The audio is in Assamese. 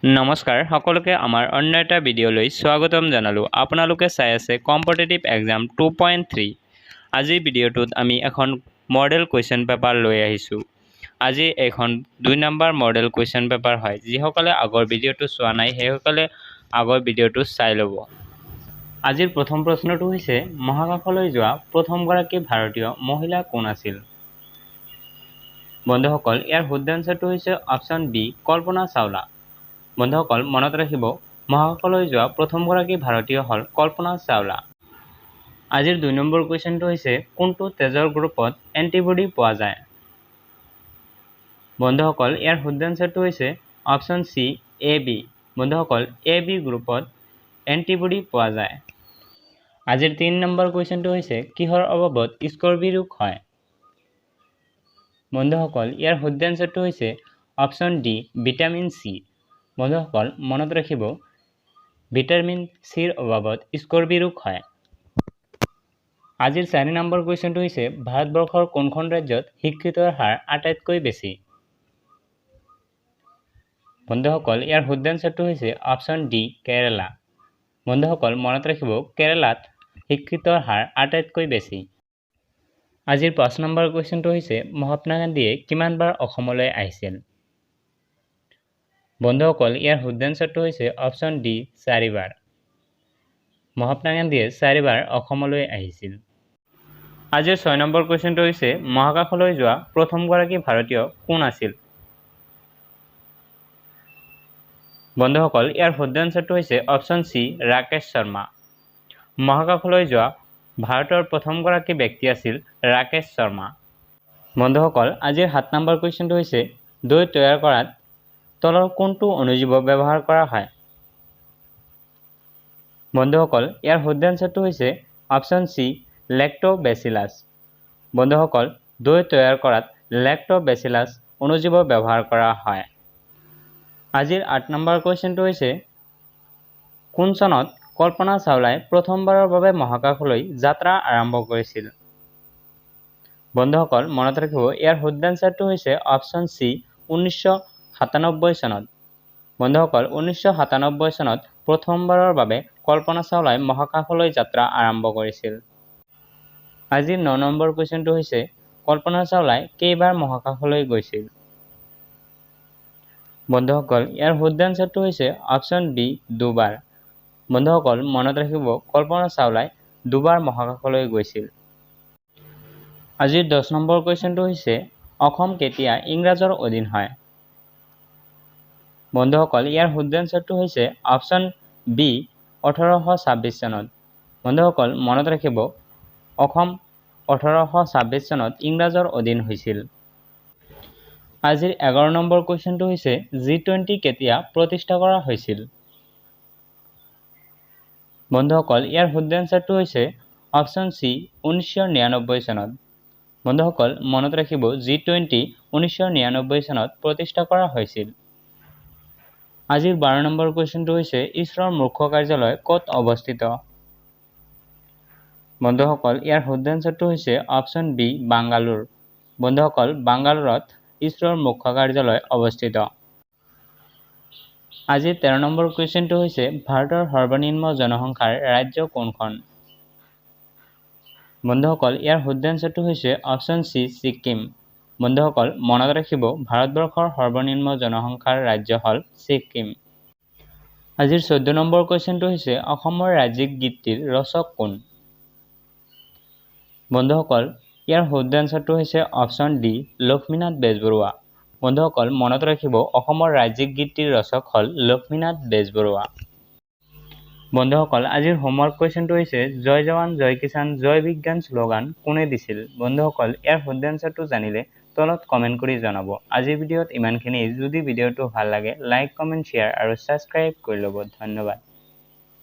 নমস্কাৰ সকলোকে আমাৰ অন্য এটা ভিডিঅ'লৈ স্বাগতম জনালোঁ। আপোনালোকে চাই আছে কম্পিটিটিভ এক্সাম 2.3। আজিৰ ভিডিঅ'টোত আমি এখন মডেল কুৱেশ্যন পেপাৰ লৈ আহিছোঁ। আজি এখন 2 নম্বৰ মডেল কুৱেশ্যন পেপাৰ হয়। যিসকলে আগৰ ভিডিঅ'টো চোৱা নাই সেইসকলে আগৰ ভিডিঅ'টো চাই ল'ব। আজিৰ প্ৰথম প্ৰশ্নটো হৈছে মহাকাশলৈ যোৱা প্ৰথমগৰাকী ভাৰতীয় মহিলা কোন আছিল? বন্ধুসকল ইয়াৰ শুদ্ধ এনচাৰটো হৈছে অপশ্যন বি কল্পনা চাওলা। বন্ধুসকল মনত ৰাখিব মহাকাশলৈ যোৱা প্ৰথমগৰাকী ভাৰতীয় হ'ল কল্পনা চাওলা। আজিৰ 2 নম্বৰ কুৱেশ্যনটো হৈছে কোনটো তেজৰ গ্ৰুপত এণ্টিবডি পোৱা যায়? বন্ধুসকল ইয়াৰ শুদ্ধ এনচাৰটো হৈছে অপশ্যন চি এ বি। বন্ধুসকল এ বি গ্ৰুপত এণ্টিবডি পোৱা যায়। আজিৰ 3 নম্বৰ কুৱেশ্যনটো হৈছে কিহৰ অভাৱত স্কৰ্বি ৰোগ হয়? বন্ধুসকল ইয়াৰ শুদ্ধ এনচাৰটো হৈছে অপশ্যন ডি ভিটামিন চি। বন্ধুসকল মনত ৰাখিব ভিটামিন চিৰ অভাৱত স্কৰ্বি ৰোগ হয়। আজিৰ 4 নম্বৰ কুৱেশ্যনটো হৈছে ভাৰতবৰ্ষৰ কোনখন ৰাজ্যত শিক্ষিতৰ হাৰ আটাইতকৈ বেছি? বন্ধুসকল ইয়াৰ শুদ্ধ এনচাৰটো হৈছে অপশ্যন ডি কেৰালা। বন্ধুসকল মনত ৰাখিব কেৰালাত শিক্ষিতৰ হাৰ আটাইতকৈ বেছি। আজিৰ 5 নম্বৰ কুৱেশ্যনটো হৈছে মহাত্মা গান্ধীয়ে কিমানবাৰ অসমলৈ আহিছিল? বন্ধুসকল ইয়াৰ শুদ্ধ এনচাৰটো হৈছে অপশ্যন ডি 4 বাৰ। মহাত্মা গান্ধীয়ে 4 বাৰ অসমলৈ আহিছিল। আজিৰ 6 নম্বৰ কুৱেশ্যনটো হৈছে মহাকাশলৈ যোৱা প্ৰথমগৰাকী ভাৰতীয় কোন আছিল? বন্ধুসকল ইয়াৰ শুদ্ধ এনচাৰটো হৈছে অপশ্যন চি ৰাকেশ শৰ্মা। মহাকাশলৈ যোৱা ভাৰতৰ প্ৰথমগৰাকী ব্যক্তি আছিল ৰাকেশ শৰ্মা। বন্ধুসকল আজিৰ 7 নম্বৰ কুৱেশ্যনটো হৈছে দৈ তৈয়াৰ কৰাত তলৰ কোনটো অণুজীৱ ব্যৱহাৰ কৰা হয়? বন্ধুসকল ইয়াৰ শুদ্ধ এনচাৰটো হৈছে অপশ্যন চি লেক্টোবেচিলাছ। বন্ধুসকল দৈ তৈয়াৰ কৰাত লেক্টোবেচিলাছ অণুজীৱ ব্যৱহাৰ কৰা হয়। আজিৰ 8 নম্বৰ কুৱেশ্যনটো হৈছে কোন চনত কল্পনা চাওলাই প্ৰথমবাৰৰ বাবে মহাকাশলৈ যাত্ৰা আৰম্ভ কৰিছিল? বন্ধুসকল মনত ৰাখিব ইয়াৰ শুদ্ধ এনচাৰটো হৈছে অপশ্যন চি 1997 চনত। বন্ধুসকল 1997 চনত প্ৰথমবাৰৰ বাবে কল্পনা চাওলাই মহাকাশলৈ যাত্ৰা আৰম্ভ কৰিছিল। আজিৰ 9 নম্বৰ কুৱেশ্যনটো হৈছে কল্পনা চাওলাই কেইবাৰ মহাকাশলৈ গৈছিল? বন্ধুসকল ইয়াৰ শুদ্ধ এনচাৰটো হৈছে অপশ্যন বি 2 বাৰ। বন্ধুসকল মনত ৰাখিব কল্পনা চাওলাই 2 বাৰ মহাকাশলৈ গৈছিল। আজিৰ 10 নম্বৰ কুৱেশ্যনটো হৈছে অসম কেতিয়া ইংৰাজৰ অধীন হয়? বন্ধুসকল ইয়াৰ শুদ্ধ এনচাৰটো হৈছে অপশ্যন বি 1826 চনত। বন্ধুসকল মনত ৰাখিব অসম 1826 চনত ইংৰাজৰ অধীন হৈছিল। আজিৰ 11 নম্বৰ কুৱেশ্যনটো হৈছে G20 কেতিয়া প্ৰতিষ্ঠা কৰা হৈছিল? বন্ধুসকল ইয়াৰ শুদ্ধ এনচাৰটো হৈছে অপশ্যন চি 1999 চনত। বন্ধুসকল মনত ৰাখিব G20 1999 চনত প্ৰতিষ্ঠা কৰা হৈছিল। আজিৰ 12 নম্বৰ কুৱেশ্যনটো হৈছে ইছৰোৰ মুখ্য কাৰ্যালয় ক'ত অৱস্থিত? বন্ধুসকল ইয়াৰ শুদ্ধ এনচাৰটো হৈছে অপশ্যন বি বাংগালোৰ। বন্ধুসকল বাংগালোৰত ইছৰোৰ মুখ্য কাৰ্যালয় অৱস্থিত। আজিৰ 13 নম্বৰ কুৱেশ্যনটো হৈছে ভাৰতৰ সৰ্বনিম্ন জনসংখ্যাৰ ৰাজ্য কোনখন? বন্ধুসকল ইয়াৰ শুদ্ধ এনচাৰটো হৈছে অপশ্যন চি ছিকিম। বন্ধুসকল মনত ৰাখিব ভাৰতবৰ্ষৰ সৰ্বনিম্ন জনসংখ্যাৰ ৰাজ্য হ'ল ছিকিম। আজিৰ 14 নম্বৰ কুৱেশ্যনটো হৈছে অসমৰ ৰাজ্যিক গীতটিৰ ৰচক কোন? বন্ধুসকল ইয়াৰ শুদ্ধ এনচাৰটো হৈছে অপশ্যন ডি লক্ষ্মীনাথ বেজবৰুৱা। বন্ধুসকল মনত ৰাখিব অসমৰ ৰাজ্যিক গীতটিৰ ৰচক হ'ল লক্ষ্মীনাথ বেজবৰুৱা। বন্ধুসকল আজিৰ হোমৱৰ্ক কুৱেশ্যনটো হৈছে জয় জৱান জয় কিষাণ জয় বিজ্ঞান শ্লোগান কোনে দিছিল? বন্ধুসকল ইয়াৰ শুদ্ধ এনচাৰটো জানিলে তলত কমেণ্ট কৰি জনাব। আজিৰ ভিডিঅ'ত ইমানখিনিয়ে। যদি ভিডিঅ'টো ভাল লাগে লাইক কমেণ্ট শ্বেয়াৰ আৰু ছাবস্ক্ৰাইব কৰি ল'ব। ধন্যবাদ।